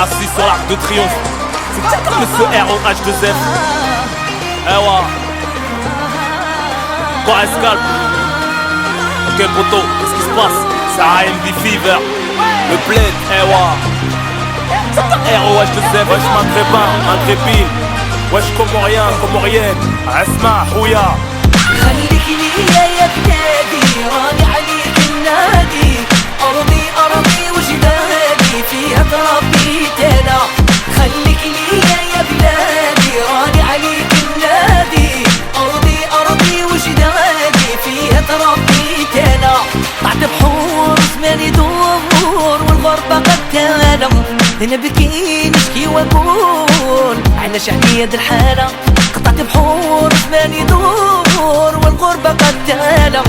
assis sur l'arc de triomphe. C'est comme Monsieur ROH2F. Eh ouais. Quoi escalpe. Ok poto, qu'est-ce qui se passe? C'est AMD Fever. Le bled, eh ouais. ROH2F, wesh maghrébin, maghrébine. wesh comorienne. اسمع خويا. خليك ليا يا بلادي، راني عليك النادي. أرضي وجدادي فيها تربيت أنا. خليك ليا يا بلادي، راني عليك النادي. أرضي وجدادي فيها تربيت أنا. طلعت بحور زماني دور والغربة قتالة. نبكي نشكي واقول على شعبية الحالة. قطعت بحور زماني دور والغربة قتالة.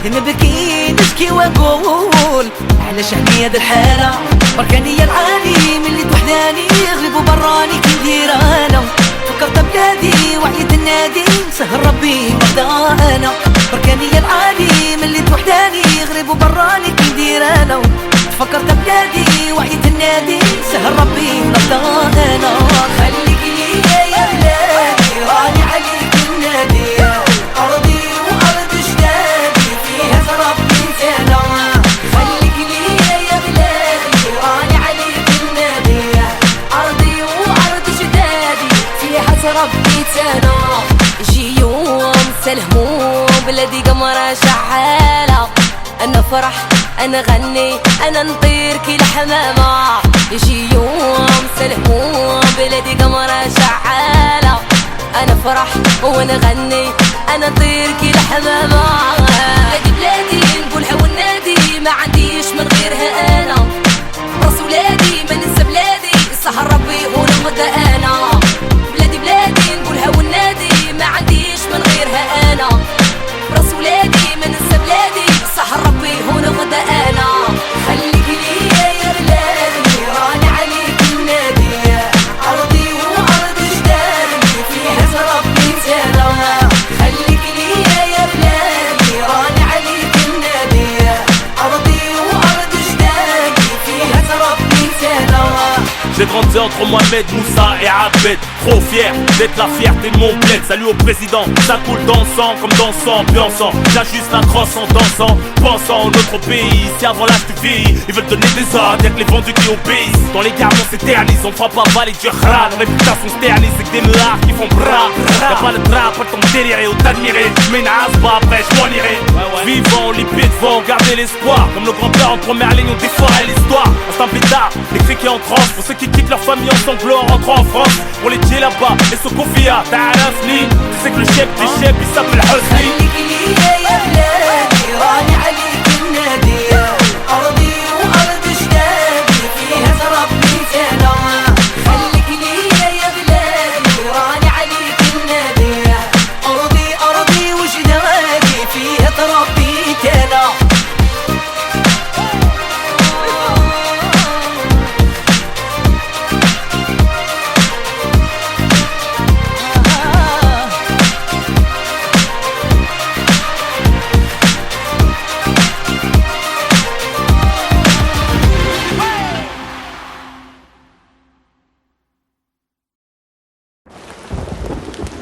نبكي نشكي واقول على شعبية الحالة. بركانية العالي من اللي توحداني غريب وبراني كي ندير انا. فكرت بلادي وعيت النادي سهر ربي مرضى انا. بركانية العالي من اللي توحداني غريب وبراني كي ندير انا. فكرت بلادي وعيت النادي سهر ربي مرضى انا. خليك ليا يا بلادي، راني عليك النادي. أرضي وأرض جدادي فيها تربيت أنا. خليك ليا يا بلادي، راني عليك النادي. أرضي وأرض جدادي فيها تربيت أنا. يجي يوم سلهمو بلادي قمرة شحالة. أنا فرح أنا غني أنا نطير كي الحمامة. يجي يوم سلهمو بلادي قمرة شحالة. أنا فرح وأنا غني أنا نطير كي الحمامة. بلادي نقولها والنادي ما عنديش من غيرها أنا. راس ولادي ما ننسى بلادي سهر ربي ونغدا أنا. بلادي نقولها والنادي ما عنديش من غيرها أنا. راس ولادي ما ننسى بلادي سهر ربي ونغدا أنا. خليك ليا يا بلادي، راني عليك النادي. أرضي وأرض جدادي فيها تربيت أنا. خليك ليا يا بلادي، راني عليك النادي. أرضي وأرض جدادي فيها تربيت أنا. J'ai grandi entre Mohamed, Moussa et Abed. Trop fier d'être la fierté de mon bled. Salut au président, ça coule dans le sang comme dans son ambiançant. J'ajuste la crosse en dansant, pensant à notre pays. Si avant l'âge tu vieillis, ils veulent donner des ordres, y'a que les vendus qui obéissent. Dans les gares on s'éternise, on fera pas baler du khran. Nos réputations s'éternisent, c'est que des meurs qui font bras. Y'a pas le drap, pas ton délirer ou t'admirer. Mais n'as pas après, j'm'en irai. Vivant, lipide, devant, garder l'espoir. Comme nos grands-pères en première ligne ont déforé l'histoire. Instant plus tard, les cris qui entrent pour ceux qui quittent leur famille en sanglots en rentrant en France. Pour les tiens là-bas, et ce Kofia, t'arrafni. Tu sais que le chef du chef, il s'appelle Hosni. خليك ليا يا بلادي، راني عليك النادي. أرضي وأرض جدادي فيها تربيت أنا. خليك ليا يا بلادي، راني عليك النادي. أرضي وجدادي فيها تربيت أنا.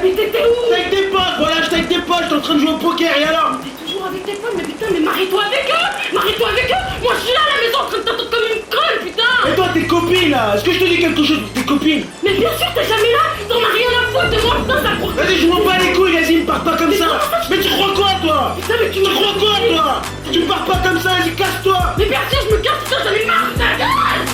Mais t'étais où? J'étais avec tes potes, voilà, j'étais avec tes potes, j'étais en train de jouer au poker et alors? T'es toujours avec tes potes, mais putain, mais marie-toi avec eux! Marie-toi avec eux! Moi je suis là à la maison en train de t'attendre comme une conne, putain! Et toi, tes copines là, est-ce que je te dis quelque chose pour tes copines? Mais bien sûr, t'es jamais là! T'en as rien à foutre de moi, putain, ça court! Vas-y, je m'en bats les couilles, vas-y, me pars pas comme ça! Mais tu crois quoi toi? Putain, mais tu Tu crois quoi toi? Tu me pars pas comme ça, vas-y, casse-toi! Mais bien sûr, je me casse, putain, j'en ai marre, putain, gueule!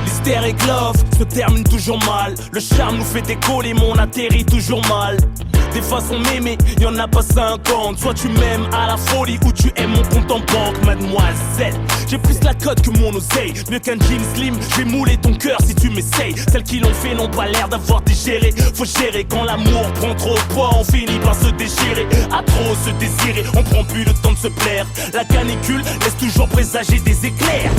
L'hystère et Glove se termine toujours mal. Le charme nous fait décoller, mais on atterrit toujours mal. Des façons m'aimer, y'en a pas 50. Soit tu m'aimes à la folie ou tu aimes mon compte en banque, mademoiselle. J'ai plus la cote que mon oseille. Mieux qu'un jean slim, je vais mouler ton cœur si tu m'essayes. Celles qui l'ont fait n'ont pas l'air d'avoir digéré. Faut gérer quand l'amour prend trop de poids, on finit par se déchirer. À trop se désirer, on prend plus le temps de se plaire. La canicule laisse toujours présager des éclairs.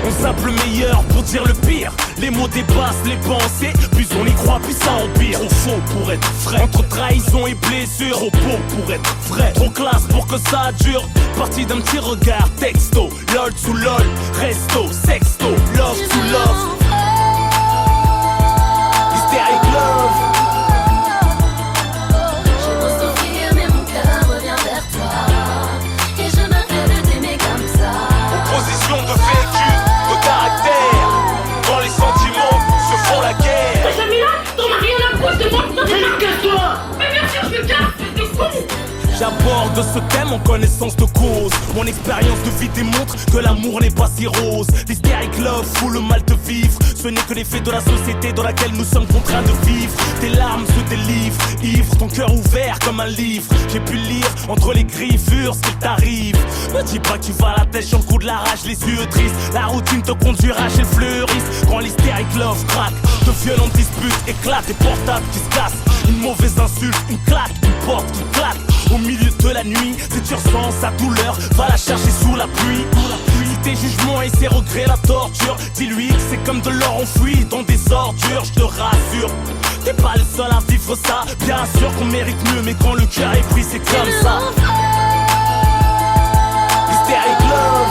On zappe le meilleur pour dire le pire. Les mots dépassent les pensées, plus on y croit, plus ça empire. Trop faux pour être vrai, entre trahison et blessure. Trop beau pour être vrai, trop classe pour que ça dure. Parti d'un petit regard, texto, lol sous lol, resto, sexto, love to love. Hystérique love. Position de vécu, de caractère. Quand les sentiments se font la guerre. Mais Samira, t'en as rien à foutre de moi. Mais non, casse-toi. Mais bien sûr, je me casse, c'est de con. J'aborde ce thème en connaissance de cause. Mon expérience de vie démontre que l'amour n'est pas si rose. L'hystérique love fout le mal de vivre. Ce n'est que l'effet de la société dans laquelle nous sommes contraints de vivre. Tes larmes se délivrent, ivre, ton cœur ouvert comme un livre. J'ai pu lire entre les griffures ce qu'il t'arrive. Me dis pas que tu vas à la tête sur le coup de la rage, les yeux tristes. La routine te conduira chez le fleuriste. Quand l'hystérique love craque, de violentes disputes éclatent, des portables qui se cassent. Une mauvaise insulte, une claque, une porte qui claque. Au milieu de la nuit, si tu ressens sa douleur, va la chercher sous la pluie. Si tes jugements et ses regrets la torture, dis-lui que c'est comme de l'or enfoui dans des ordures, je te rassure. T'es pas le seul à vivre ça, bien sûr qu'on mérite mieux, mais quand le cœur est pris, c'est comme ça. Hystérique love.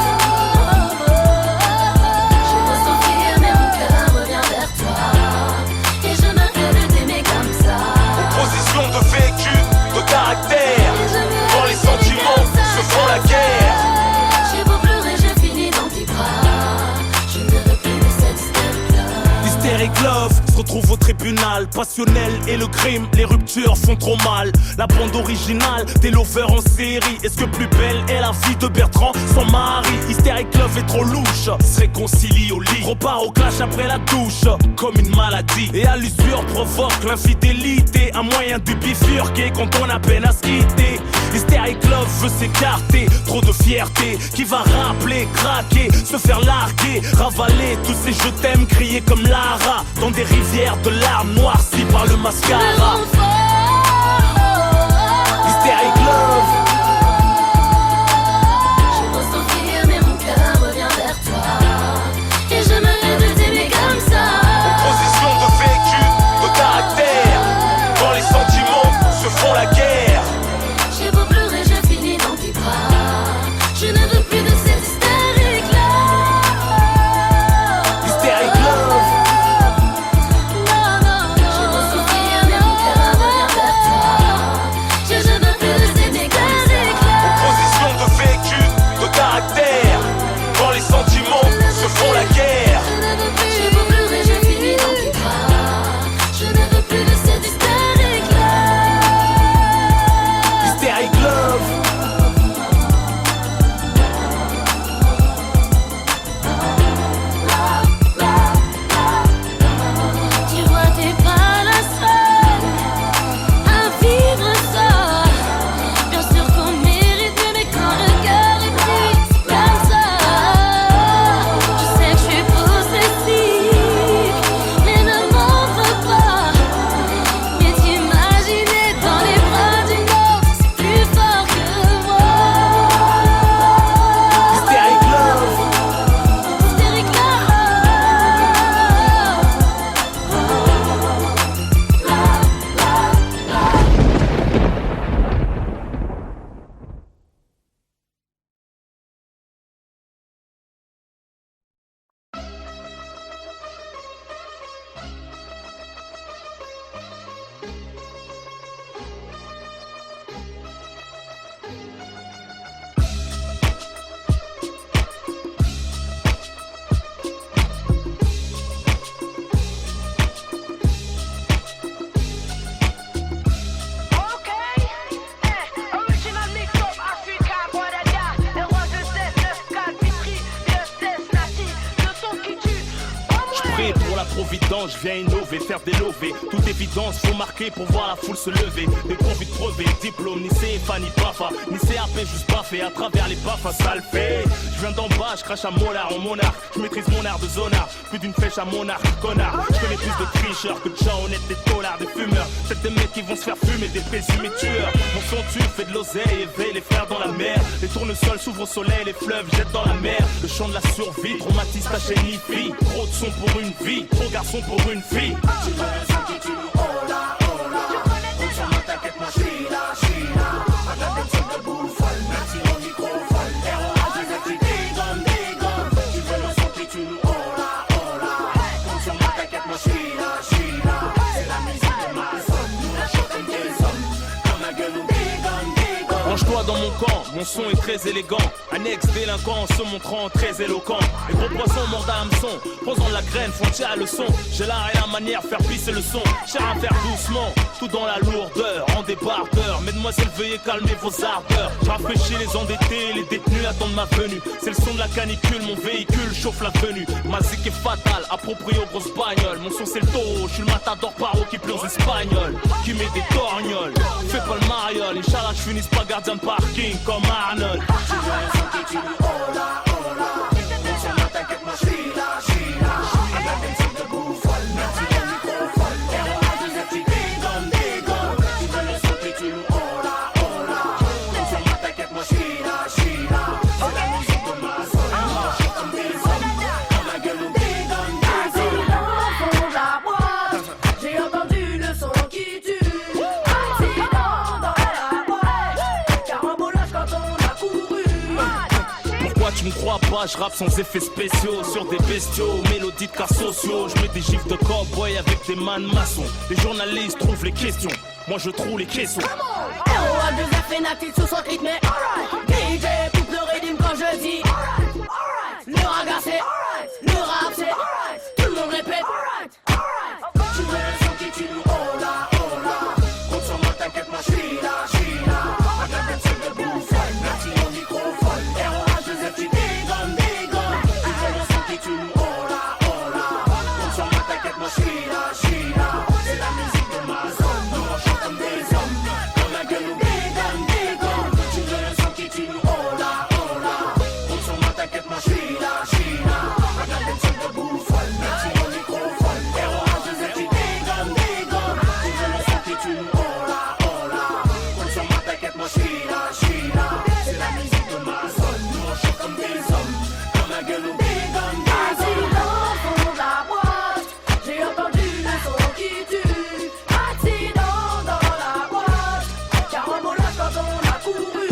Position de vécu, de caractère. Quand les sentiments se font la guerre. J'ai beau pleurer, je finis dans tes bras. Je ne veux plus de cette hystérique. Hystérique love se retrouve au tribunal. Passionnel et le crime, les ruptures font trop mal. La bande originale des lovers en série. Est-ce que plus belle est la vie de Bertrand sans mari? Hystérique love est trop louche, se réconcilie au lit, repart au clash après la douche, comme une maladie. Et à l'usure provoque l'infidélité, un moyen de bifurquer quand on a peine à se quitter. Hystérique love veut s'écarter, trop de fierté qui va rappeler, craquer, se faire larguer, ravaler tous ces je t'aime criés comme Lara dans des rivières de larmes noircies par le mascara. Hystérique love. Position de vécu, de caractère. Quand les sentiments se font la guerre. J'ai beau pleurer, je finis dans tes bras. Je ne veux plus de cette hystérique là. Hystérique love. Non, non, non. J'ai beau souffrir, mais mon cœur revient vers toi. Je ne veux plus de cette hystérique là. Position de vécu, de caractère. Quand les sentiments se font la guerre. J'ai beau pleurer, je finis dans tes bras. Je ne veux plus de cette hystérique là. Hystérique love. Tu vois, t'es pas la seule à vivre ça. Bien sûr qu'on mérite mieux, mais quand le cœur est pris, c'est comme ça. Je sais que je suis possessive, mais ne m'en veux pas. Mais t'imaginer dans les bras d'une autre, c'est plus fort que moi. Hystérique love. Hystérique là. Original mix-up Africa, Guadada, le roi de 7, 9, 4, Vitry, DSS, Nati, le son qui tue. J'prie pour la providence, je viens innover, faire des lovés. Toute évidence, faut marquer pour voir la foule se lever. Des profits crevés, diplôme, ni CFA, ni PAFA, ni CAP, juste pas fait à travers les BAFA, ça le fait. viens d'en bas, je crache à molar en monarque. Je maîtrise mon art de zonard, plus d'une flèche à mon arc, connard. Je connais plus de tricheurs que de gens honnêtes, des taulards, des fumeurs. C'est des mecs qui vont se faire fumer, des présumés tueurs. Mon son tue, fait de l'oseille, éveille les frères dans la mer. Les tournesols s'ouvrent au soleil, les fleuves jettent dans la mer. Le chant de la survie, traumatise ta chaîne fille. Trop de son pour une vie, trop garçon pour une fille. Tu veux le son qui tue, oh là, oh là. Consomment, t'inquiète, moi j'suis là, j'suis là. Regarde des trucs de bouffole, merci au microphone. ROH, je sais que dégonne, dégonne. Tu veux le son qui tue, oh là, oh là. Consomment, t'inquiète, moi j'suis là, j'suis là. C'est la musique de ma zone, nous on chante comme des hommes. Comme la gueule, on dégonne, dégonne. Range-toi dans mon camp, mon son est très élégant. Un ex-délinquant se montrant très éloquent. Les gros poissons mordent à hameçon, posant la graine, font à leçon. J'ai l'art et la manière, faire pisser le son. Cher à faire doucement, tout dans la lourdeur, en débardeur. Mesdemoiselles, veuillez calmer vos ardeurs. Rafraîchis les endettés, les détenus attendent ma venue. C'est le son de la canicule, mon véhicule chauffe la venue. Ma zik est fatale, approprié aux grosses bagnoles. Mon son c'est le taureau, je suis le matador paro qui pleure aux espagnols. Qui met des torgnoles, fais pas le mariole. Inch'Allah, je finisse pas gardien de parking comme Arnold. Tu veux un son qui tue, oh là, oh là. Consomment, t'inquiète, moi j'suis là, j'suis là. Regarde des trucs de bouffole, merci au microphone. ROH, je sais que dégonne, dégonne. Tu veux le son qui tue, oh là, oh là. Consomment, t'inquiète, moi j'suis là, j'suis là. C'est la musique de ma zone, moi je chante comme des hommes. Dans la gueule, on dégonne, dégonne. Au fond de la boîte, j'ai entendu le son qui tue. Accident dans la boîte, carambolage quand on a couru. Pourquoi tu me crois pas, je rappe sans effets spéciaux. Sur des bestiaux, mélodies de cas sociaux. Je mets des gifs de cowboy avec des man maçons. Les journalistes trouvent les questions, moi je trouve les caissons. ROH 2F et Nati sous son rythme, alright. DJ coupe le rythme quand je dis alright. Le raga c'est alright, le rap c'est alright. Tout le monde répète alright, alright. Tu veux un son qui tue, oh là, oh là. Consomment, t'inquiète, moi j'suis là, j'suis là. Regarde des trucs de bouffole, merci au microphone. ROH, je sais que tu dégonnes, dégonnes. Tu veux un son qui tue, oh là, oh là. Consomment, t'inquiète, moi j'suis là, j'suis là. C'est la musique de ma zone, nous on chante comme des hommes. Comme la gueule, on dégonne, dégonne. Tu veux un son qui tue, oh là, oh là. Consomment, t'inquiète, moi j'suis là, j'suis là. Regarde des trucs de bouffole, merci au microphone. ROH, je sais que tu dégonnes, dégonne. Tu veux un son qui tue, oh là, oh là. Consomment, t'inquiète, moi j'suis là, j'suis là. C'est la musique de ma zone, nous on chante comme des hommes. Comme la gueule, on dégonne, dégonne. Accident au fond de la boîte, j'ai entendu le son qui tue. Accident dans la boîte, carambolage quand on a couru.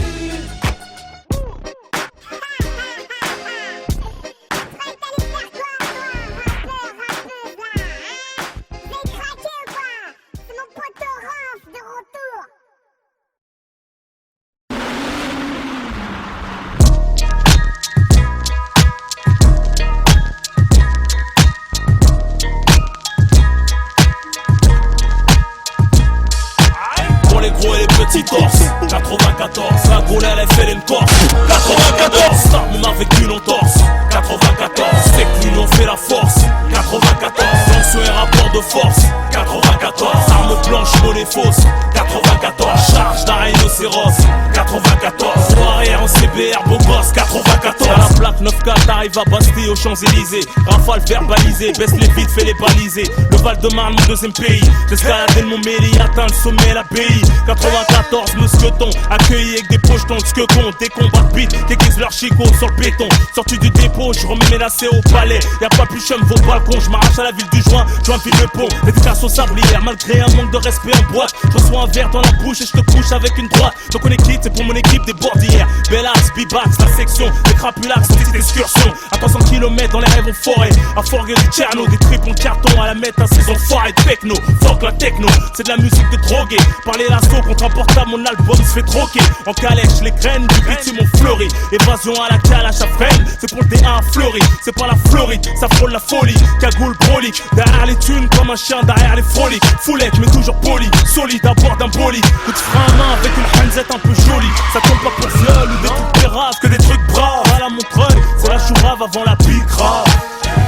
Pour les gros et les petits torses, 94, la goule elle fait une corse. 94, ça même avec une entorse. 94, c'est que l'union fait la force. 94, tension et rapport de force. 94, arme blanche, monnaie fausse. 94, charge d'un rhinocéros. 94, arrière en CBR, beau gosse. 94, à la plaque 9-4, t'arrives à Bastille aux Champs-Élysées. Rafale verbalisée, baisse les vides, fais les baliser. Le Val-de-Marne, mon deuxième pays. J'escaladais le Montmélie, atteint le sommet, la BI. 94, mousqueton, accueilli avec des pochetons de squeton. Des combats de beat, qu'aiguisent leur chicot sur le béton. Sorti du dépôt, je remets mes lacets au palais. Y'a pas plus chum vos balcons, je m'arrache à la ville du joint, je file le pont. Dédicace au sablière, malgré un manque de respect en boîte. Je reçois un verre dans la bouche et je te couche avec une droite. Donc on est quitte, c'est pour mon équipe des bordières. Bellax, Bibax, la section, des crapulax, petite excursion. À 300 km dans les rêves en forêt. À Forguer du Tcherno, des tripes en carton à la mettre à ces enfoirés de techno. Fuck la techno, c'est de la musique de drogué. Parler l'assaut contre un portable, mon album se fait troquer. En calèche, les graines du bitume ont fleuri. Évasion à la calèche à freine, c'est pour le D1 fleuri. C'est pas la Floride, ça frôle la folie. Cagoule brolique, derrière les thunes comme un chien derrière les froliques. Foulette mais toujours poli, solide à bord d'un bolide. Coup de frein à main avec une hanzette un peu jolie. Ça tombe pas pour viol ou des trucs péraves que des trucs braves. À la Montreuil, c'est la chourave avant la picrave.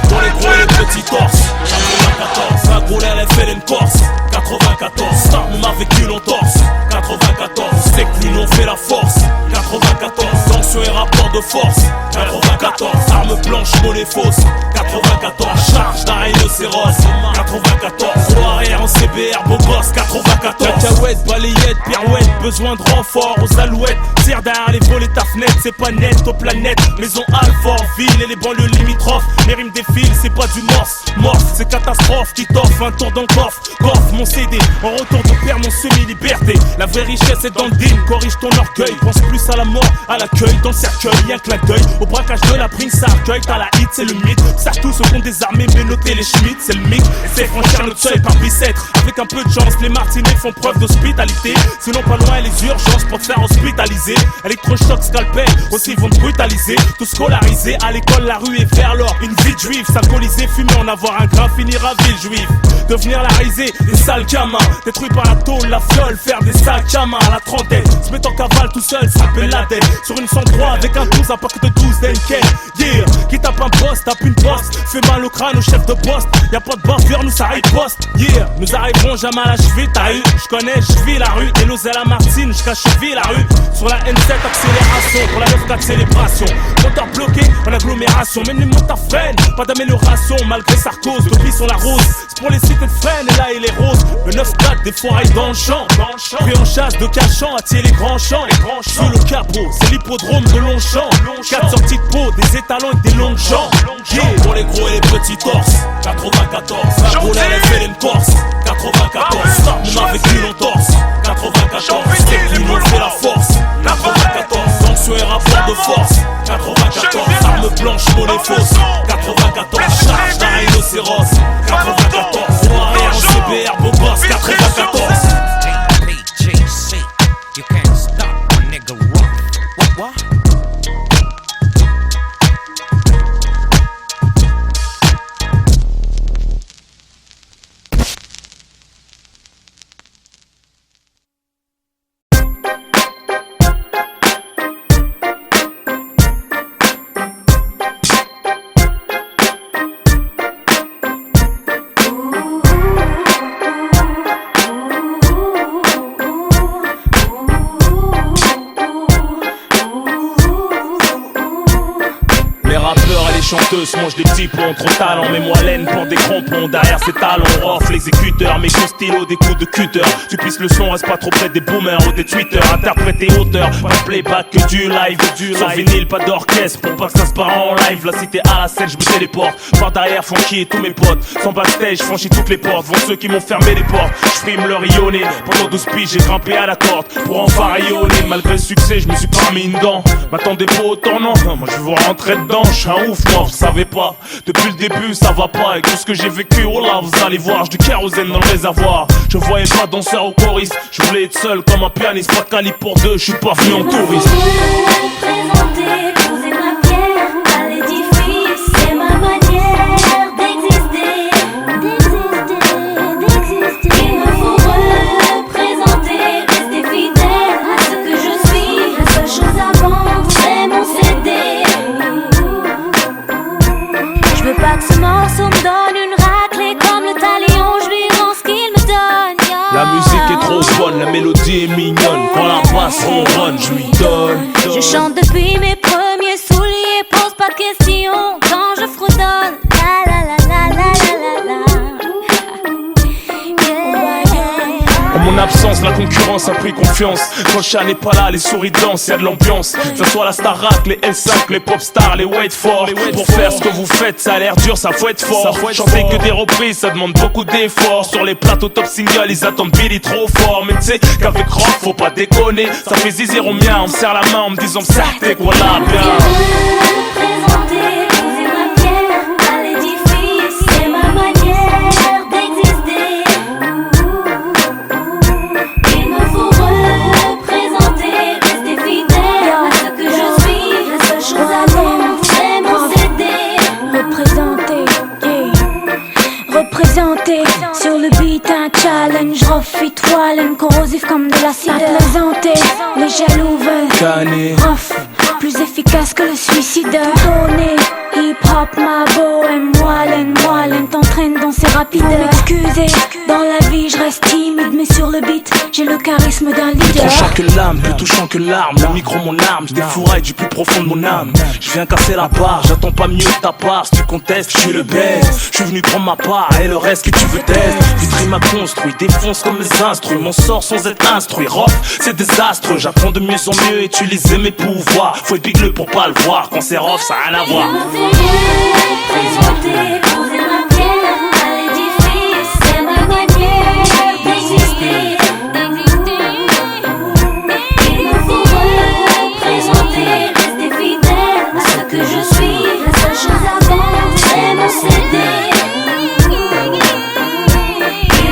Pour les gros et les petits torses, 94, la goule elle fait une corse. 94, ça même avec une entorse. 94, c'est que l'union fait la force. 94, tension et rapport de force. 94, 94, arme blanche, monnaie fausse. 94, charge d'un rhinocéros. 94, au arrière en CBR, beau gosse. 94, cacahuète, balayette, pirouette, besoin de renfort aux alouettes. Tire derrière les volets ta fenêtre, c'est pas net aux planètes. Maison Alfort, ville et les banlieues limitrophes. Les rimes défilent, c'est pas du morse. Morse, c'est catastrophe qui t'offre un tour dans le coffre. Coffre mon CD, en retour de père mon semi-liberté. La vraie richesse est dans le deal, corrige ton orgueil. Pense plus à la mort, à l'accueil, dans le cercueil, y'a un clin d'œil. Au braquage de la prime, ça accueille, t'as la hit, c'est le mythe. Ça tous au compte des armées, mais notez les schmitts, c'est le mythe. C'est franchir notre seuil par bicêtre. Avec un peu de chance, les martinets font preuve d'hospitalité. Sinon pas loin les urgences pour te faire hospitaliser. Électrochoc, scalpel, aussi vont te brutaliser. Tout scolarisé, à l'école, la rue est vers l'or. Une vie de juif, s'alcooliser, fumer, en avoir un grain, finir à ville juive. Devenir la risée, des sales gamins. Détruits par la tôle, la fiole, faire des sacs à main à la trentaine. Se mettre en cavale tout seul, s'appelle la tête. Sur une 103 avec un 12, un paquet de 12 d'Enken. Yeah, qui tape un poste, tape une poste. Fait mal au crâne au chef de poste. Y'a pas de bavure, nous ça riposte. Yeah, nous arriverons jamais à la cheville, t'as eu. J'connais, j'vis la rue. Et l'osé la Martine, jusqu'à cheville la rue. Sur la N7, accélération. Pour la 9-4, célébration. Moteur bloqué, en agglomération. Même les motards freinent, pas d'amélioration. Malgré Sarkozy, depuis sont la rose. C'est pour les cités de freine, et là il est rose. Le 9-4, des foirailles dans le champ. Puis en chasse de cachant, attirer les grands champs. Sous le capot, c'est l'hippodrome de Longchamp. 4 sorties de peau, des étalons et des longues jambes. Yeah, pour les gros et les petits torses. 94, la boule elle fait une torse. 94, on a vécu l'entorse. 94, c'est l'union fait la force. 94, sanction et rapport de force. 94, arme blanche, monnaie fausse. 94, charge d'un rhinocéros. 94, au arrière en CBR, beau gosse. 94. You can't stop a nigga rock. What? Chanteuses mangent des petits ponts, trop talent, mais moi laine pour des crampons. Derrière ces talons, off l'exécuteur, mes coups stylo, des coups de cutter. Tu pisses le son, reste pas trop près des boomers ou des tweeters. Interprété auteur, pas de playback que du live. Sur vinyle, pas d'orchestre, pour pas que ça se part en live. La cité à la scène, je me téléporte. Par derrière, Francky et tous mes potes. Sans backstage, franchis toutes les portes. Vont ceux qui m'ont fermé les portes. J'prime le rayonner. Pendant 12 piges, j'ai grimpé à la corde pour enfin rayonner. Malgré le succès, je me suis pas mis une dent. M'attendez pas au tournant, non, moi je veux rentrer dedans. J'suis un ouf, moi, vous savez pas. Depuis le début, ça va pas. Avec tout ce que j'ai vécu, oh là, vous allez voir, j'ai du kérosène dans le réservoir. Je voyais pas danseur ou choriste. Je voulais être seul comme un pianiste, pas de calibre pour deux. Je suis pas venu en touriste. Présenter, poser ma pierre à l'édifice, c'est ma manière d'exister. Il me faut représenter, rester fidèle à ce que je suis. La seule chose à vendre, c'est mon CD. Je veux pas que ce morceau me donne une raclée comme le talion, je lui rends ce qu'il me donne. La musique est trop bonne, la mélodie est mignonne. Quand la basse ronronne, je lui donne. Je chante depuis mes premiers souliers, pose pas de questions quand je fredonne. La la la la la la la la. En mon absence, la concurrence a pris confiance. Quand le chat n'est pas là, les souris dansent, y'a de l'ambiance. Que ce soit la Starac, les L5, les pop stars, les wait for. Pour faire ce que vous faites, ça a l'air dur, ça faut être fort. Chanter que des reprises, ça demande beaucoup d'efforts. Sur les plateaux top single, ils attendent Billy trop fort. Mais tu sais qu'avec rock, faut pas déconner. Ça fait zizir au mien, on me serre la main en me disant certes, voilà bien. Présenter, poser ma pierre à l'édifice, c'est ma manière d'exister. Il me faut représenter, rester fidèle à ce que je suis. La seule chose à vendre, c'est mon CD. Représenter, sur le beat un challenge, rough it wallen, corrosif comme de l'acide. À plaisanter, les jaloux veulent rough, plus efficace que le suicide. Donner Hip-hop, ma bohème, moellenne t'entraîne dans ces rapides. M'excuser, dans la vie je reste timide, mais sur le beat, j'ai le charisme d'un leader. Tranchant que l'âme, plus touchant que l'arme. Le micro mon arme, je défouraille du plus profond de mon âme. Je viens casser la barre, j'attends pas mieux de ta part. Si tu contestes, je suis le best. Je suis venu prendre ma part et le reste que tu veux tester. Vitry m'a construit, défonce comme mes instruments. Mon sort sans être instruit, rock, c'est désastreux. J'apprends de mieux en mieux, utiliser mes pouvoirs. Faut être big pour pas le voir, quand c'est rough ça a rien à voir. Présenter, poser ma pierre à l'édifice, c'est ma manière d'exister. Il me faut représenter, rester fidèle à ce que je suis. La seule chose à vendre, c'est mon CD. Il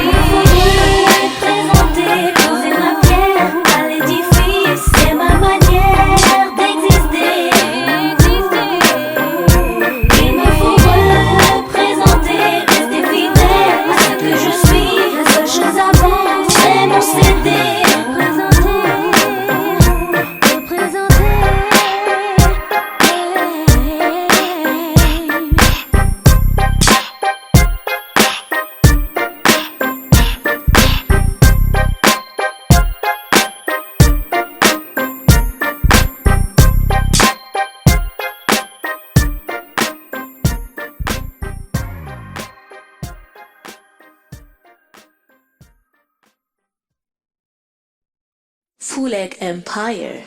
me faut représenter, poser ma pierre à l'édifice, c'est ma manière d'exister. Il me faut représenter, rester fidèle à ce que je suis. La seule chose à vendre, c'est mon CD. Fuleg Empire.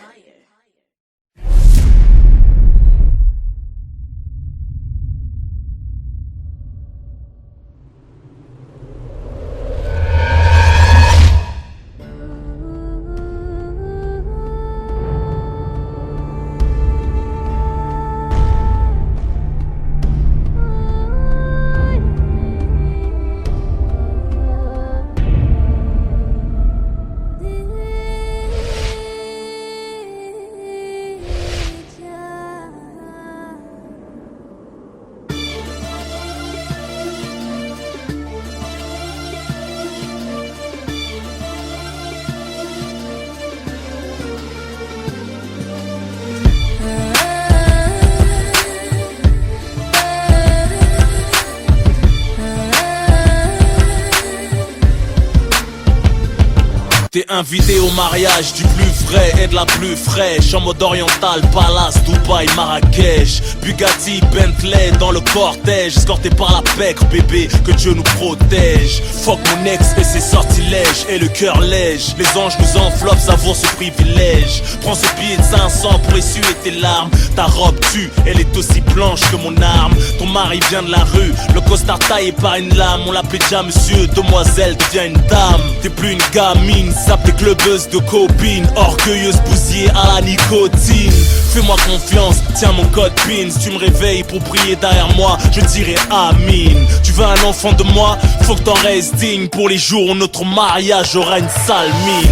T'es invité au mariage du plus vrai et de la plus fraîche. En mode oriental, Palace, Dubaï, Marrakech. Bugatti, Bentley dans le cortège. Escorté par la pègre, bébé, que Dieu nous protège. Fuck mon ex et ses sortilèges. Et le cœur lège, les anges nous enveloppent, savoure ce privilège. Prends ce billet de 500 pour essuyer tes larmes. Ta robe tue, elle est aussi blanche que mon arme. Ton mari vient de la rue, le costard taillé par une lame. On l'appelait déjà monsieur, demoiselle devient une dame. T'es plus une gamine, sape tes clubeuses de copines. Orgueilleuse bousillée à la nicotine. Fais-moi confiance, tiens mon code PIN. Si tu me réveilles pour prier derrière moi, je dirai Amin. Tu veux un enfant de moi, faut que t'en restes digne. Pour les jours où notre mariage aura une sale mine.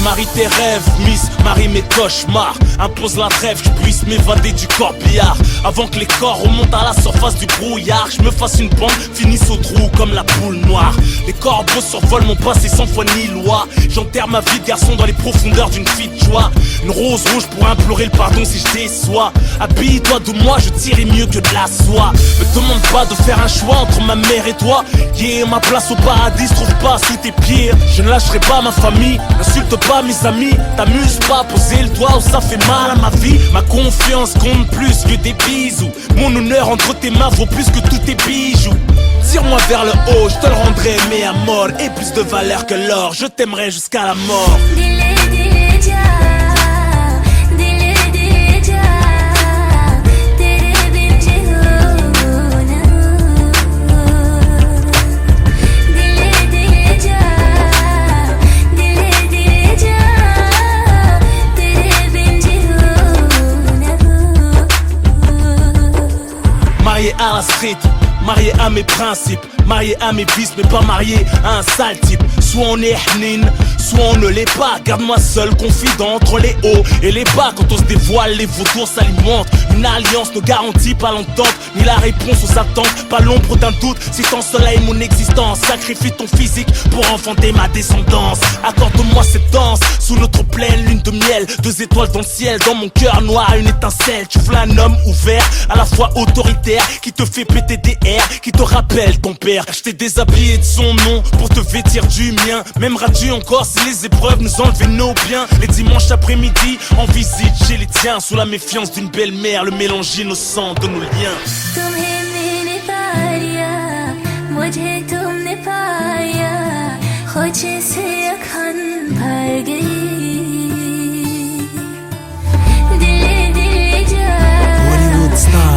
Marie tes rêves, Miss, marie mes cauchemars. Impose la trêve, que je puisse m'évader du corbillard. Avant que les corps remontent à la surface du brouillard. Je me fasse une bande, finisse au trou comme la poule noire. Les corbeaux survolent mon passé sans foi ni loi. J'enterre ma vie de garçon dans les profondeurs d'une fille de joie. Une rose rouge pour implorer le pardon si je déçois. Habille-toi de moi, je tirerai mieux que de la soie. Me demande pas de faire un choix entre ma mère et toi. Yeah, ma place au paradis se trouve pas sous tes pieds. Je ne lâcherai pas ma famille, n'insulte pas mes amis. T'amuses pas, poser le doigt où ça fait mal à ma vie. Ma confiance compte plus que des bisous. Mon honneur entre tes mains vaut plus que tous tes bijoux. Tire-moi vers le haut, je te le rendrai mais à mort. Et plus de valeur que l'or, je t'aimerai jusqu'à la mort. Marié à la street, marié à mes principes, Marié à mes vices mais pas marié à un sale type. Soit on est hnin, soit on ne l'est pas. Garde-moi seul, confident entre les hauts et les bas. Quand on se dévoile, les vautours s'alimentent. Une alliance ne garantit pas l'entente, ni la réponse aux attentes. Pas l'ombre d'un doute, si t'ensoleilles mon existence. Sacrifie ton physique pour enfanter ma descendance. Accorde-moi cette danse, sous notre pleine lune de miel. 2 étoiles dans le ciel, dans mon cœur noir une étincelle. Tu veux un homme ouvert, à la fois autoritaire, qui te fait péter des airs, qui te rappelle ton père. Je t'ai déshabillé de son nom pour te vêtir du mien. M'aimeras-tu encore si les épreuves nous enlevaient nos biens? Les dimanches après-midi, en visite chez les tiens, sous la méfiance d'une belle-mère, le mélange innocent de nos liens. Hollywood style.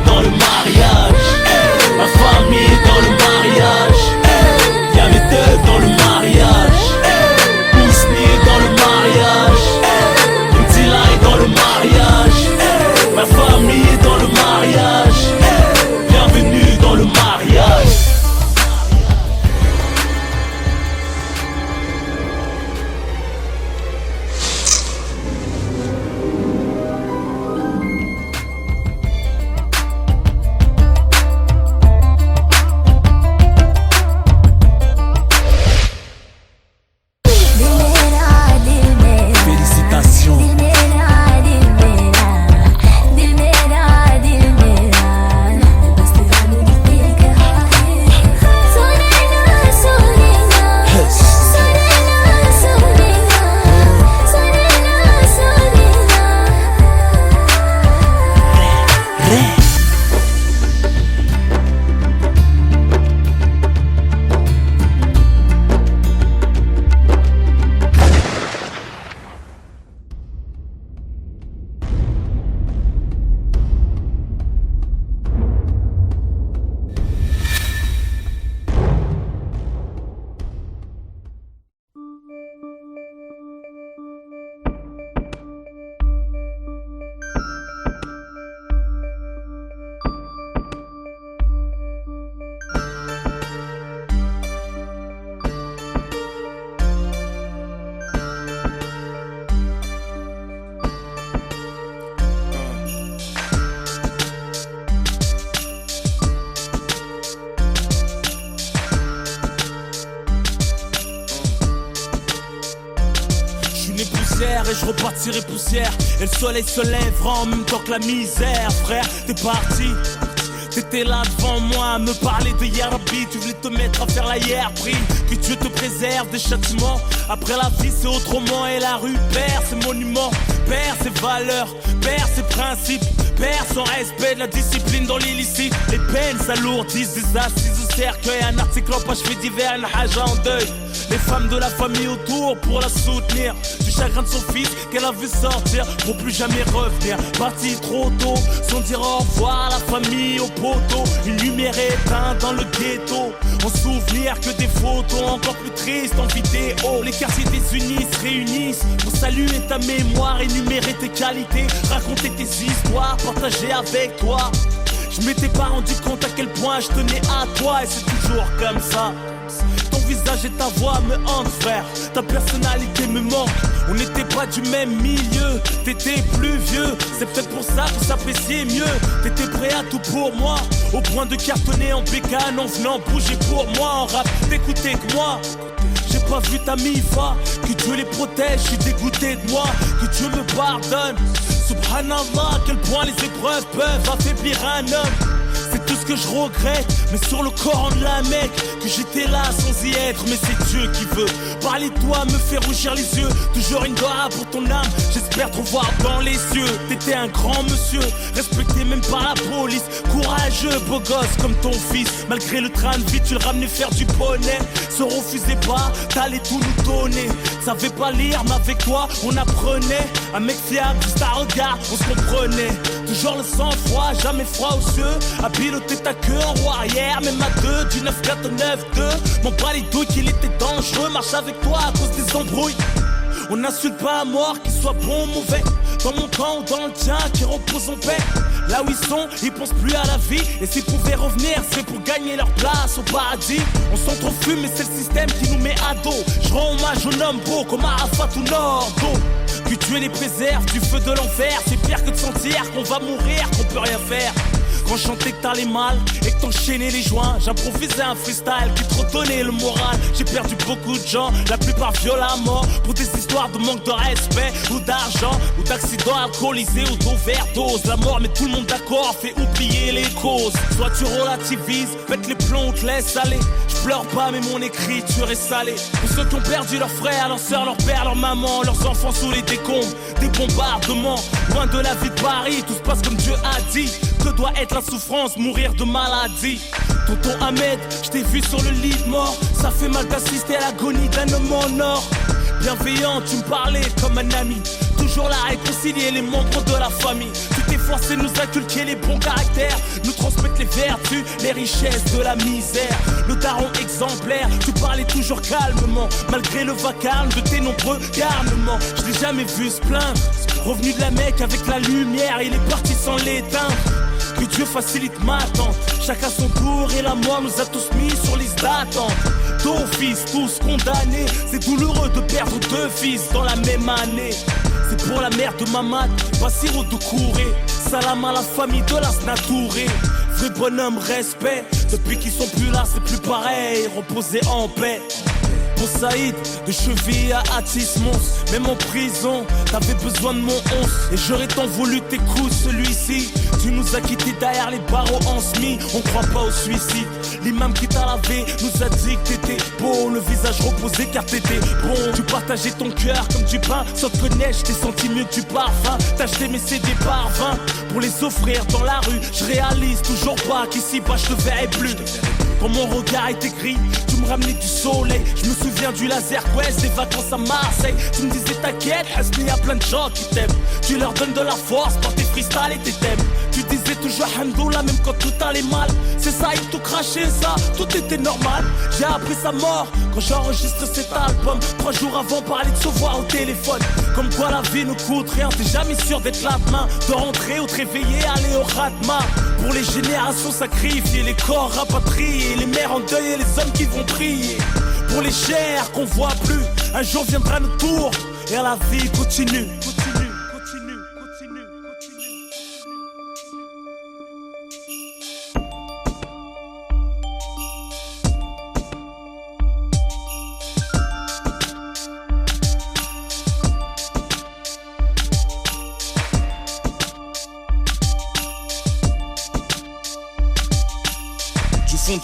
Dans le mariage, ma famille est dans le mariage, y'a mes deux dans le mariage, Ousni est dans le mariage, Mtila est dans le mariage, ma famille est dans le mariage, bienvenue dans le mariage. Et je repartirai poussière. Et le soleil se lèvera en même temps que la misère. Frère, t'es parti, t'étais là devant moi à me parler de Yarabi. Tu voulais te mettre à faire la hier, prie que Dieu te préserve des châtiments. Après la vie c'est autrement et la rue perd ses monuments, perd ses valeurs, perd ses principes, perd son respect de la discipline dans l'illicite. Les peines s'alourdissent, des assises au cercueil. Un article en page fait divers, un haja en deuil. Les femmes de la famille autour pour la soutenir, du chagrin de son fils qu'elle a vu sortir pour plus jamais revenir. Parti trop tôt, sans dire au revoir à la famille, au poteau. Une lumière éteinte dans le ghetto, en souvenir que des photos encore plus tristes en vidéo. Les quartiers désunis se réunissent pour saluer ta mémoire, énumérer tes qualités, raconter tes histoires, partager avec toi. Je m'étais pas rendu compte à quel point je tenais à toi, et c'est toujours comme ça. Ton visage et ta voix me hantent, frère. Ta personnalité me manque. On n'était pas du même milieu. T'étais plus vieux, c'est peut-être pour ça qu'on s'appréciait mieux. T'étais prêt à tout pour moi, au point de cartonner en bécane, en venant bouger pour moi. En rap, t'écoutais que moi. J'ai pas vu ta mi-fa, que Dieu les protège, je suis dégoûté de moi, que Dieu me pardonne. Subhanallah, à quel point les épreuves peuvent affaiblir un homme. C'est tout ce que je regrette, mais sur le Coran de la Mecque, que j'étais là sans y être, mais c'est Dieu qui veut. Parler de toi me fait rougir les yeux, toujours une doigt pour ton âme, j'espère te voir dans les yeux. T'étais un grand monsieur, respecté même par la police, courageux, beau gosse comme ton fils. Malgré le train de vie, tu le ramenais faire du poney. Se refusait pas, t'allais tout nous donner. Savais pas lire, mais avec toi, on apprenait. Un mec fiable, juste à regard, on se comprenait. Toujours le sang-froid, jamais froid aux yeux. À piloter ta queue en roue arrière, même à deux, du 9-4 au 9-2. Mon bras les douilles qu'il était dangereux, marche avec toi à cause des embrouilles. On n'insulte pas à mort, qu'il soit bon ou mauvais. Dans mon camp ou dans le tien, qui repose en paix. Là où ils sont, ils pensent plus à la vie. Et s'ils pouvaient revenir, c'est pour gagner leur place au paradis. On s'en trop fume, mais c'est le système qui nous met à dos. Je rends hommage aux hommes beaux comme Arafat ou Nordo. Que Dieu les préserve du feu de l'enfer. C'est pire que de sentir qu'on va mourir, qu'on peut rien faire. Quand je chantais que t'allais mal et que t'enchaînais les joints, j'improvisais un freestyle qui te redonnait le moral. J'ai perdu beaucoup de gens, la plupart violemment, pour des histoires de manque de respect ou d'argent, ou d'accidents alcoolisés ou d'overdose. La mort met tout le monde d'accord, fait oublier les causes. Soit tu relativises, pète les plombs, te laisse aller. Je pleure pas mais mon écriture est salée. Pour ceux qui ont perdu leurs frères, leurs sœurs, leurs pères, leurs mamans, leurs enfants sous les décombres des bombardements. Loin de la vie de Paris, tout se passe comme Dieu a dit. Que doit être la souffrance, mourir de maladie. Tonton Ahmed, je t'ai vu sur le lit de mort. Ça fait mal d'assister à l'agonie d'un homme en or. Bienveillant, tu me parlais comme un ami. Toujours là à réconcilier les membres de la famille. Tu t'es forcé de nous inculquer les bons caractères, nous transmettre les vertus, les richesses de la misère. Le daron exemplaire, tu parlais toujours calmement, malgré le vacarme de tes nombreux garnements. Je l'ai jamais vu se plaindre. Revenu de la Mecque avec la lumière, il est parti sans l'éteindre. Que Dieu facilite ma attente. Chacun son tour et la mort nous a tous mis sur liste d'attente. D'office, tous condamnés. C'est douloureux de perdre deux fils dans la même année. C'est pour la mère de Mamad, Bassirou Doucouré. Salam à la famille de la Snatouré. Vrai bonhomme, respect. Depuis qu'ils sont plus là, c'est plus pareil. Reposer en paix. Pour Saïd, de cheville à Atis Mons. Même en prison, t'avais besoin de mon 11. Et j'aurais tant voulu tes coups, celui-ci. Tu nous as quittés derrière les barreaux en semi. On croit pas au suicide. L'imam qui t'a lavé nous a dit que t'étais beau. Le visage reposé car t'étais bon. Tu partageais ton cœur comme du pain. Sans te connaître, je t'ai senti mieux que du parfum. T'as acheté mes CD par 20 pour les offrir dans la rue. Je réalise toujours pas qu'ici bas je te verrai plus. Quand mon regard était gris, tu me ramenais du soleil. Je me souviens du laser quest, des vacances à Marseille. Tu me disais t'inquiète, Hasni, y'a plein de gens qui t'aiment. Tu leur donnes de la force par tes freestyles et tes thèmes. Tu disais toujours Hamdoullah même quand tout allait mal. C'est ça, il tout craché, ça, tout était normal. J'ai appris sa mort quand j'enregistre cet album. 3 jours avant, parler de se voir au téléphone. Comme quoi la vie ne coûte rien, t'es jamais sûr d'être là demain. De rentrer ou te réveiller, aller au Ratma. Pour les générations sacrifiées, les corps rapatriés, les mères en deuil et les hommes qui vont prier. Pour les chairs qu'on voit plus, un jour viendra notre tour et la vie continue.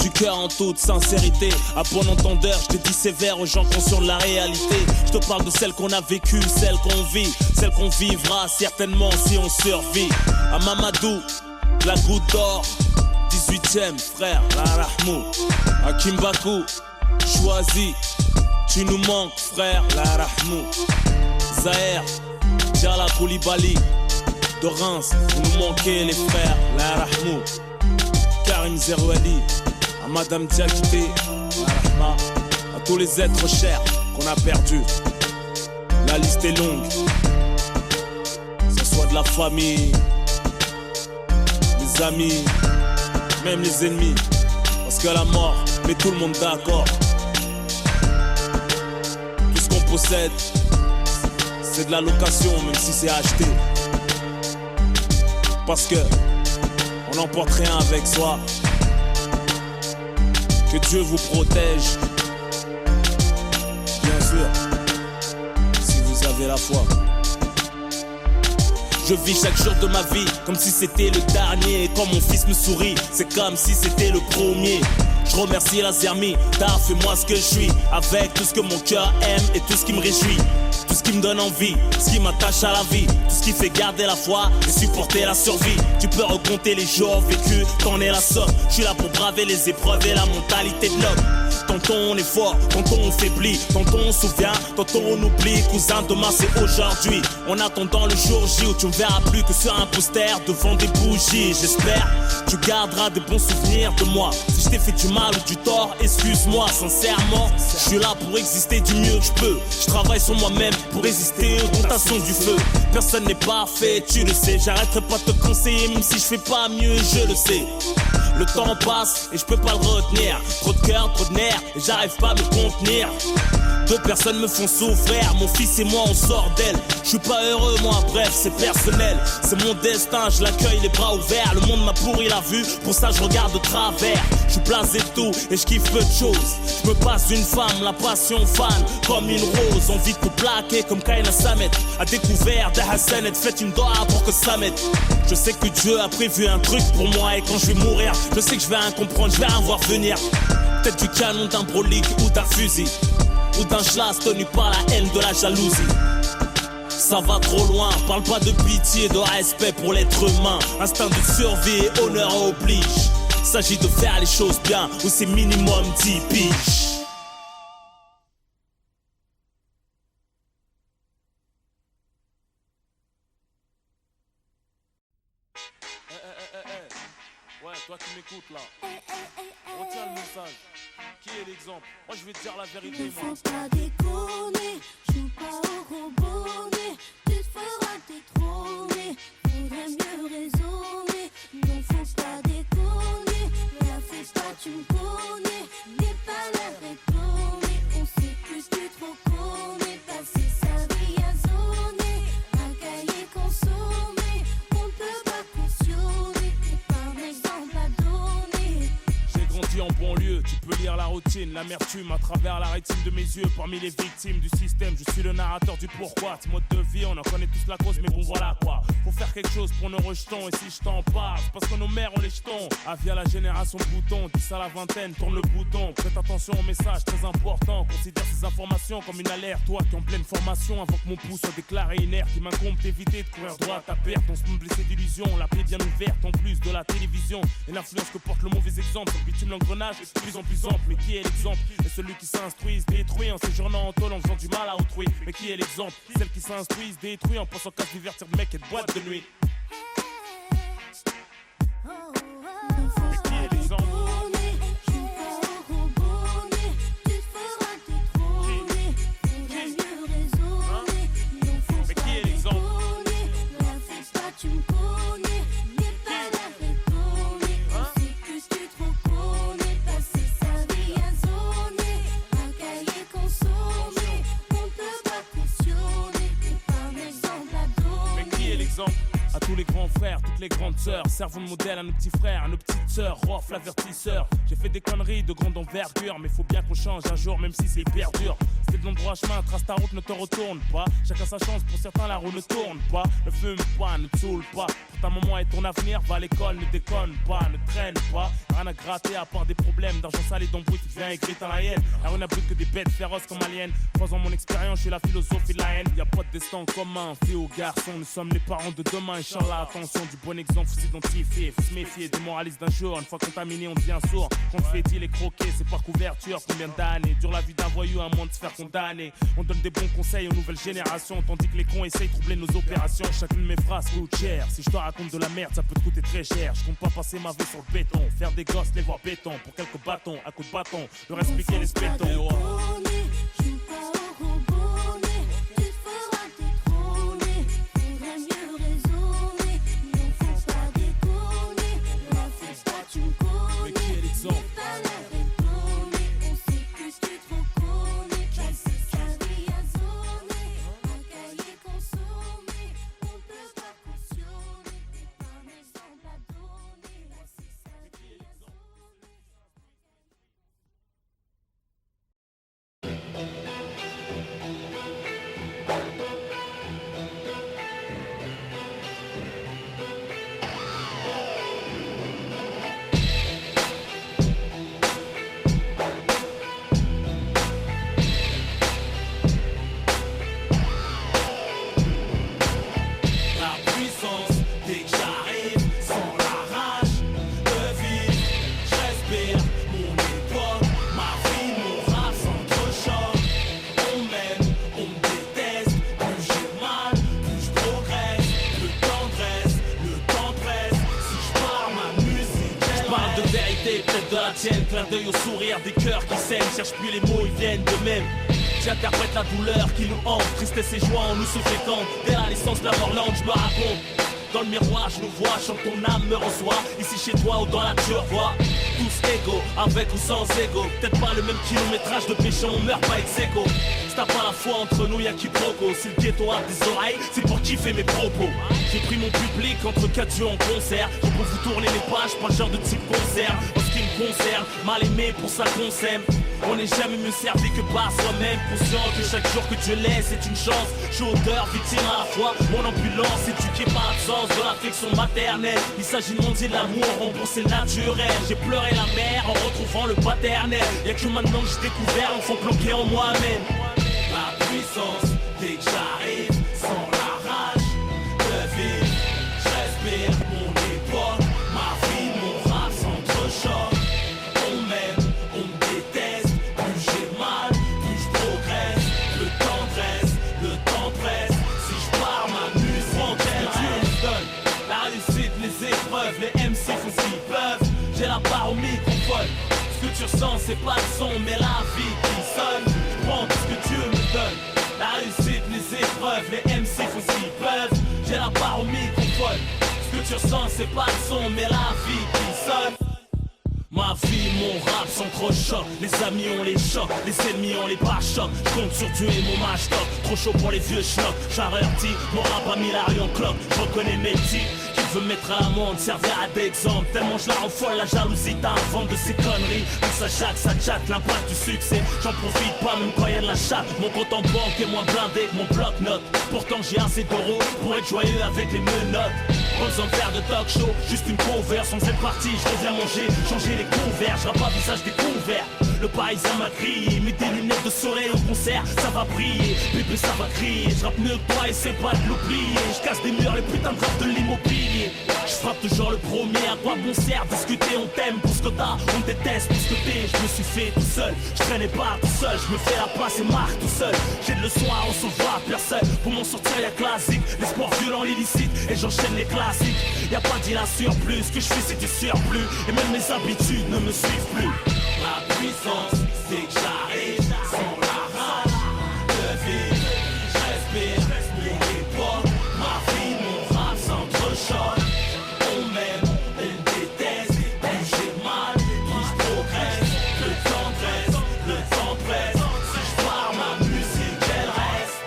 Du cœur en toute sincérité, à bon entendeur, je te dis sévère aux gens conscients de la réalité. Je te parle de celle qu'on a vécue, celle qu'on vit, celle qu'on vivra certainement si on survit. À Mamadou, la goutte d'or, 18ème frère, la Rahmou. À Kimbaku, choisi, tu nous manques frère, la Rahmou. Zahir, Djala Koulibaly, de Reims, vous nous manquez les frères, la Rahmou. Karim Zerouali, à Madame Diakité, à tous les êtres chers qu'on a perdus. La liste est longue, que ce soit de la famille, les amis, même les ennemis. Parce que la mort met tout le monde d'accord. Tout ce qu'on possède, c'est de la location, même si c'est acheté. Parce que on n'emporte rien avec soi. Que Dieu vous protège. Bien sûr, si vous avez la foi. Je vis chaque jour de ma vie comme si c'était le dernier. Et quand mon fils me sourit, c'est comme si c'était le premier. Je remercie la Zermi, t'as fait moi ce que je suis. Avec tout ce que mon cœur aime et tout ce qui me réjouit. Tout ce qui me donne envie, ce qui m'attache à la vie. Tout ce qui fait garder la foi et supporter la survie. Tu peux recompter les jours vécus, t'en es la somme. Je suis là pour braver les épreuves et la mentalité de l'homme. tantôt on est fort, tantôt on faiblit, tantôt on se souvient, tantôt on oublie. Cousin, demain c'est aujourd'hui. En attendant le jour J où tu me verras plus que sur un poster devant des bougies. J'espère tu garderas des bons souvenirs de moi. Si je t'ai fait du mal ou du tort, excuse-moi sincèrement. Je suis là pour exister du mieux que je peux. Je travaille sur moi-même pour résister aux tentations du feu. Personne n'est parfait, tu le sais. J'arrêterai pas de te conseiller même si je fais pas mieux, je le sais. Le temps passe et je peux pas le retenir. Trop de cœur, trop de nerfs et j'arrive pas à me contenir. Deux personnes me font souffrir, mon fils et moi on sort d'elle. Je suis pas heureux moi, bref c'est personnel. C'est mon destin, je l'accueille les bras ouverts. Le monde m'a pourri la vue, pour ça je regarde de travers. Je suis blasé de tout et je kiffe peu de choses. Je me passe d'une femme, la passion fan, comme une rose. Envie de te plaquer comme Kaina Samet. A découvert des Hassanet, faites une doha pour que ça m'aide. Je sais que Dieu a prévu un truc pour moi. Et quand je vais mourir, je sais que je vais rien comprendre, je vais rien voir venir. Peut-être du canon d'un brolique ou d'un fusil, ou d'un schlass tenu par la haine de la jalousie. Ça va trop loin, parle pas de pitié, de respect pour l'être humain. Instinct de survie et honneur oblige. S'agit de faire les choses bien, ou c'est minimum 10 piges. Ouais, toi qui m'écoutes là, retiens le message. Qui est l'exemple? Moi je vais te dire la vérité, moi. Faut pas déconner, joue pas au robonnet. Tu te feras détrôner, faudrait mieux raisonner. Non, faut pas déconner, la fais pas, tu me connais. N'aie pas l'air étonné, on sait plus que tu trop connais. Passer sa vie à zoner, un cahier consommé. On ne peut pas cautionner, t'es pas un exemple à donner. J'ai grandi en banlieue, tu peux lire la routine, l'amertume à travers la rétine de mes yeux. Parmi les victimes du système, je suis le narrateur du pourquoi. Ce mode de vie, on en connaît tous la cause, mais bon voilà quoi. Faut faire quelque chose pour nos rejetons, et si je t'en parle, c'est parce que nos mères ont les jetons. Avis à la génération bouton, 10 à la vingtaine, tourne le bouton. Prête attention aux messages très importants, considère ces informations comme une alerte. Toi qui es en pleine formation, avant que mon pouls soit déclaré inerte, il m'incombe d'éviter de courir droit à ta perte. On se monde blessé d'illusions, la paix bien ouverte, en plus de la télévision. Et l'influence que porte le mauvais exemple, sur le bitume l'engrenage est de plus en plus ample. Mais qui est l'exemple? Et celui qui s'instruit se détruit en séjournant en tôle, en faisant du mal à autrui. Mais qui est l'exemple? Celle qui s'instruit se détruit en pensant qu'à se divertir de mec et de boîte de nuit. Mais qui est l'exemple? Mais qui est l'exemple? Tu me connais, n'aie pas l'air étonné. On sait plus que tu trop connais. Passer sa vie à zoner, un cahier consommé. On ne peut pas cautionner, t'es pas un exemple à donner. Mais qui est l'exemple? À tous les grands frères, toutes les grandes sœurs, servons de modèle à nos petits frères, à nos petites sœurs. Rof, l'avertisseur. J'ai fait des conneries de grande envergure, mais faut bien qu'on change un jour, même si c'est hyper dur. C'est le long droit chemin, trace ta route, ne te retourne pas. Chacun sa chance, pour certains la roue ne tourne pas. Ne fume pas, ne te saoule pas. Pour ta maman et ton avenir, va à l'école, ne déconne pas, ne traîne pas. Rien à gratter à part des problèmes d'argent sale et d'embrouille, tu deviens écrit dans la haine. La rue n'abrite que des bêtes féroces comme aliens. Croisant mon expérience, je suis la philosophie de la haine. Y'a pas de destin commun, fille ou garçon, nous sommes les parents de demain. Inch'Allah, attention, du bon exemple, faut s'identifier, faut se méfier des moralistes d'un jour. Une fois contaminé, on devient sourd. Quand on fait dit les croquer, c'est par couverture. Combien d'années dure la vie d'un voyou à moins de se faire condamner. On donne des bons conseils aux nouvelles générations, tandis que les cons essayent de troubler nos opérations. Chacune de mes phrases coûte cher. Si je te raconte de la merde, ça peut te coûter très cher. Je compte pas passer ma vie sur le béton, faire des gosses, les voir béton. Pour quelques bâtons, à coups de bâton, leur expliquer les spétons. changer, peut-être de la tienne. Clin d'œil au sourire des cœurs qui saignent. Cherche plus les mots, ils viennent de même. J'interprète la douleur qui nous hante. Tristesse et joie en nous se fécondent. Dès la naissance de la Morlande, je me raconte. Dans le miroir, je nous vois, chante ton âme me reçoit. Ici chez toi ou dans la vois. Tous égaux, avec ou sans ego. Peut-être pas le même kilométrage de péché, on meurt pas ex aequo. Si t'as pas la foi entre nous, y'a quiproquo. Si le ghetto a des oreilles, c'est pour kiffer mes propos. J'ai pris mon public entre 4 yeux en concert. Je peux vous tourner les pages, pas le genre de type concert. En ce qui me concerne, mal aimé pour ça qu'on s'aime. On n'est jamais mieux servi que par soi-même. Conscient que chaque jour que Dieu laisse est une chance. Je suis auteur, victime à la fois. Mon ambulance éduquée par l'absence de l'affection maternelle. Il s'agit de mondier de l'amour, rembourser le naturel. J'ai pleuré la mère en retrouvant le paternel. Y'a que maintenant que j'ai découvert l'enfant bloqué en moi-même. Ma puissance, dès que j'arrive, sans la rage de vivre, je respire mon époque, ma vie, mon rap s'entrechoque. On m'aime, on me déteste, plus j'ai mal, plus je progresse. Le temps presse, si je pars ma muse m'entraîne. Dieu me donne la réussite, les épreuves, les MC font ce qu'ils peuvent. J'ai la barre au microphone, ce que tu ressens c'est pas le son mais la vie qui sonne. Je prends tout ce que Dieu me donne, la réussite, les épreuves, les MC font ce qu'ils peuvent. J'ai la barre au microphone, ce que tu ressens c'est pas le son mais la vie qui sonne. Ma vie, mon rap s'entrechoque. Les amis on les chocs, les ennemis on les pas-chocs. Je compte sur Dieu et mon match top. Trop chaud pour les vieux schnocks. J'avertis, mon rap a mis la rue en cloque. Je reconnais mes titres, qui veut mettre à l'amende, servira d'exemple. Tellement je la rends folle, la jalousie t'invente de ces conneries. Tout ça chatte, ça chatte, l'impact du succès. J'en profite pas même quand y'a de la chatte. Mon compte en banque est moins blindé que mon bloc-notes. Pourtant j'ai assez d'euros pour être joyeux avec les menottes. Pas besoin de faire de talk show, juste une cover. Sans cette partie, je reviens manger, changer les couverts. Je pas visage découvert. Le paysan m'a crié, mets des lunettes de soleil au concert, ça va briller, bébé ça va crier. Je rappe mieux que toi et c'est pas de l'oublier. Je casse des murs, les putains de rap de l'immobilier. Je frappe toujours le premier, à quoi bon sert discuter, on t'aime pour ce que t'as, on déteste pour ce que t'es. Je me suis fait tout seul, je traînais pas tout seul. Je me fais la passe et marque tout seul. J'ai de leçons à recevoir, personne. Pour m'en sortir y'a classique, les sports violents, l'illicite. Et j'enchaîne les classiques. Y'a pas d'île à surplus, ce que je fais c'est du surplus. Et même mes habitudes ne me suivent plus. Ma puissance, c'est que j'arrive sans la rage de vivre. Je respire mon époque, ma vie, mon rap s'entrechoque. On m'aime, on me déteste, plus j'ai mal, plus je progresse. Le temps presse, si je pars ma musique elle reste.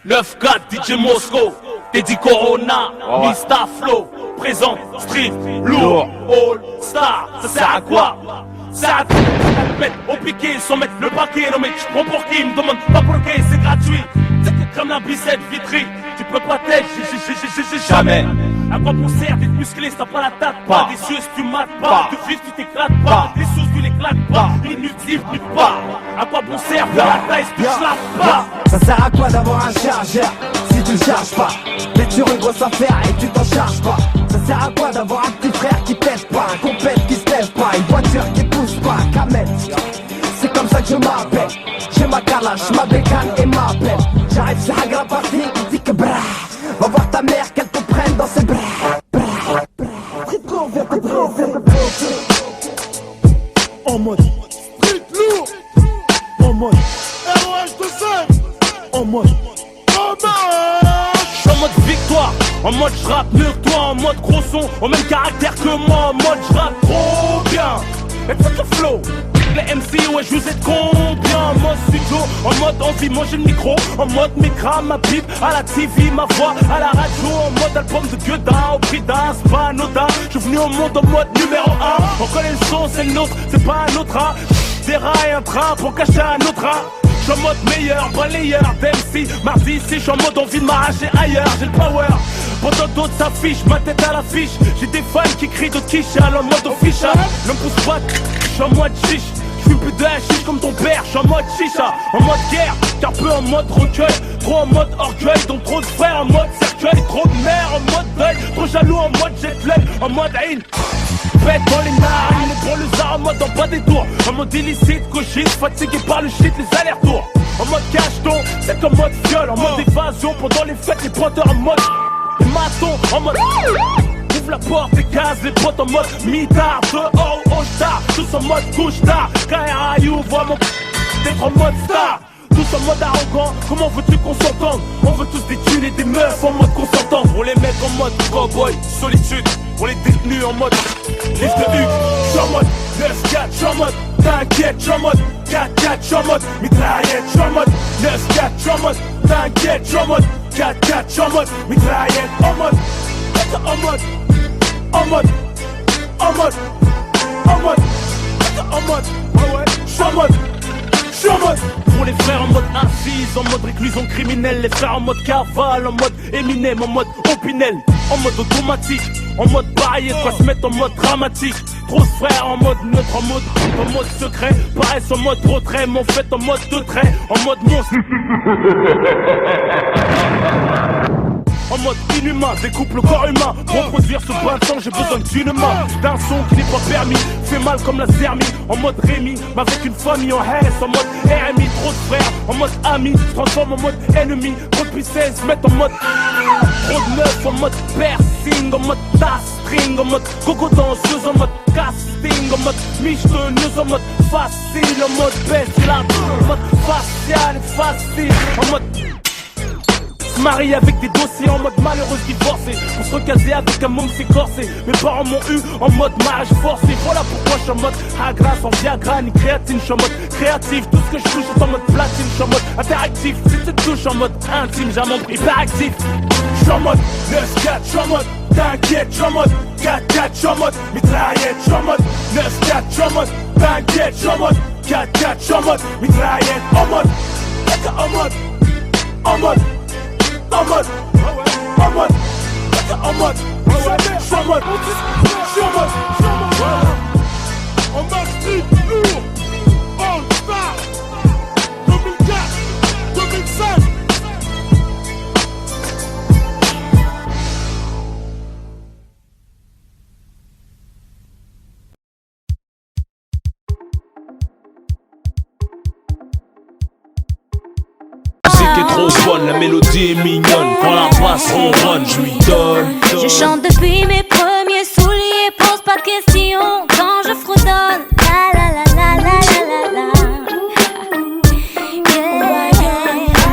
Neuf 4 DJ Mosco, Teddy Corona, Mista Flow, présent, street, lourd, all star, ça sert à quoi? Ça a tout mettre au piqué sans mettre le paquet. Non mais tu prends pour qui? Me demande pas pour qui, c'est gratuit. C'est comme la bicette vitrie, tu peux pas t'aider, jamais. À quoi bon sert d'être musclé si t'as pas la tête? Pas des cieux si tu mates pas, de vif tu t'éclates pas, des choses tu l'éclates pas, inutile tu pas. À quoi bon sert faire la taille si tu slappes pas? Ça sert à quoi d'avoir un chargeur si tu le charges pas? T'es sur une grosse affaire et tu t'en charges pas. Ça sert à quoi d'avoir un petit frère qui pète pas, un compète qui se lève pas, une voiture qui pousse pas, Kamel. C'est comme ça que je m'appelle. J'ai ma calache, ma bécane et ma pelle. J'arrive sur Hagra Party, il dit que brah. Va voir ta mère qu'elle te prenne dans ses bras. Frites-nous, viens te briser. En mode street lourd. En mode ROH de scène. En mode je suis en mode victoire, en mode je rappe mieux que toi, en mode gros son, au même caractère que moi, en mode je rappe trop bien. Et tout le flow, les MC, ouais je vous ai combien? En mode studio, en mode envie, manger le micro, en mode micra, ma pipe, à la TV, ma voix, à la radio, en mode album de Gueudin, au prix d'un, c'est pas anodin. Je suis venu au monde en mode numéro 1, on connaît le son, c'est le nôtre, c'est pas un autre, hein. Des rails, un train pour cacher un autre, hein. J'suis en mode meilleur, balayeur d'MC. Mardi ici, j'suis en mode envie de m'arracher ailleurs. J'ai le power, pendant d'autres s'affichent, ma tête à l'affiche. J'ai des fans qui crient, d'autres qui chialent en mode official. Ne me pousse pas, j'suis en mode chiche. J'fume plus de hashish comme ton père, j'suis en mode chicha. En mode guerre, car peu en mode recueil. Trop en mode orgueil, donc trop de frères en mode cercueil. Trop de mère en mode deuil, trop jaloux en mode jet lag. En mode haine, pète dans les narines, les banlieusards en mode en bas des tours. En mode illicite, cogite, fatigué par le shit, les allers-retours. En mode cacheton, c'est comme mode viol. En mode évasion, pendant les fêtes, les pointeurs en mode les matons, en mode ouvre la porte, des gaz, les potes en mode mitard. Dehors ou au star, tous en mode couche-tard. KRIU, vois mon d'être en mode star. Tous en mode arrogant, comment veux-tu qu'on s'entende? On veut tous des thunes et des meufs en mode consentant. Pour les mecs en mode cowboy, solitude. Pour les détenus en mode liste de Hugues. J'suis en mode 9-4, j'suis en mode t'inquiète, j'suis en mode 4-4, j'suis en mode mitraillette, j'suis en mode 9-4, j'suis en mode t'inquiète, j'suis en mode 4-4, j'suis en mode mitraillette, en mode en mode en mode en mode en mode en mode ouais, j'suis en mode. Pour les frères en mode assise, en mode réclusion criminelle. Les frères en mode cavale, en mode Eminem, en mode Opinel. En mode automatique, en mode pareil, de quoi se mettre en mode dramatique. Grosse frère en mode neutre, en mode secret. Paraissent en mode retrait, mais en fait en mode de trait. En mode monstre. En mode inhumain, découpe le corps humain. Pour produire ce bain de sang, j'ai besoin d'une main. D'un son qui n'est pas permis, fait mal comme la thermie. En mode Rémi, mais avec une famille en haine. En mode RMI, trop de frères. En mode ami, se transforme en mode ennemi. Trop de puissance, se mettre en mode trop de neuf, en mode piercing. En mode tas-string, en mode gogo danseuse. En mode casting, en mode michetonneuse. En mode facile, en mode bestial. En mode facial et facile. En mode marié avec des dossiers en mode malheureuse divorcée. Pour se recaser avec un môme c'est corsé. Mes parents m'ont eu en mode mariage forcé. Voilà pourquoi je suis en mode Agra sans Viagra ni créatine. Je suis en mode créatif, tout ce que je touche est en mode platine. Je suis en mode interactif, si tu te touches en mode intime. J'ai mon prix hyperactif. Je suis en mode 9-4, je suis en mode t'inquiète, je suis en mode 4-4, je suis en mode mitraillette. Je suis en mode 9-4, je suis en mode t'inquiète, je suis en mode 4-4, je suis en mode mitraillette. En mode en mode en mode en mode, en mode, en mode, je suis en mode, je suis en mode, en mode street lourd, all star, 2004, 2005. Qui est trop bonne, la mélodie est mignonne. Quand la basse ronronne, je lui donne. Je chante depuis mes premiers souliers, pose pas de questions quand je fredonne. La la la la la la la la.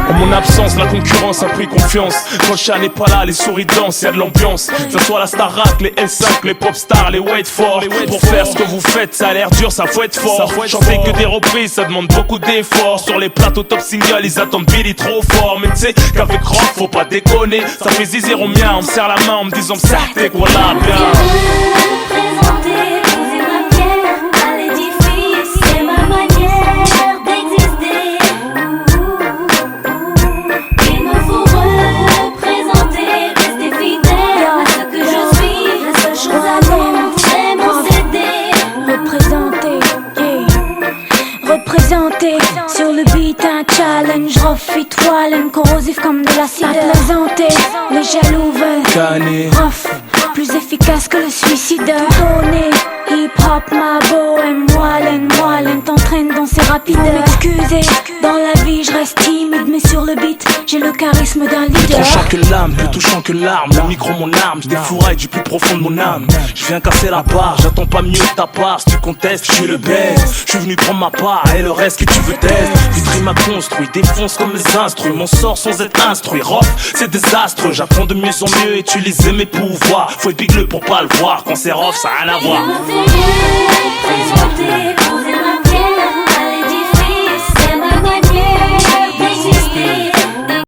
En mon absence, la concurrence a pris confiance. Quand Chan n'est pas là, les souris dansent, y'a de l'ambiance. Que ce soit la Starac, les S5, les Popstars, les Wait For. Pour faire ce que vous faites, ça a l'air dur, ça faut être fort. Chanter que des reprises, ça demande beaucoup d'efforts. Sur les plateaux top single, ils attendent Billy trop fort. Mais tu sais qu'avec rock, faut pas déconner. Ça fait zizir au mien, on me serre la main en me disant ça t'es quoi là bien. Présenter, poser ma pierre à l'édifice, c'est ma manière d'exister. Il me faut représenter, rester fidèle à ce que je suis. La seule chose à faire, c'est m'en céder. Représenter sur le beat un challenge, rough it wallen, corrosif comme de l'acide. À plaisanter, les jaloux veulent rough, plus efficace que le suicide. Donner, hip hop, ma bohème, moellen, t'entraîne dans ces rapides. M'excuser, dans la vie je reste timide, mais sur le beat, j'ai le charisme d'un leader. Plus tranchant que l'âme, plus touchant que l'arme. Le micro mon arme, je défouraille du plus profond de mon âme. Je viens casser la barre, j'attends pas mieux de ta part. Si tu contestes, je suis le best. Je suis venu prendre ma part et le reste que tu veux test. Vitry m'a construit, défonce comme mes instruments. M'en sort sans être instruit, rock, c'est désastreux. J'apprends de mieux en mieux, utiliser mes pouvoirs. Faut être bigleux pour pas le voir, quand c'est rough, ça a rien à voir. Présenter,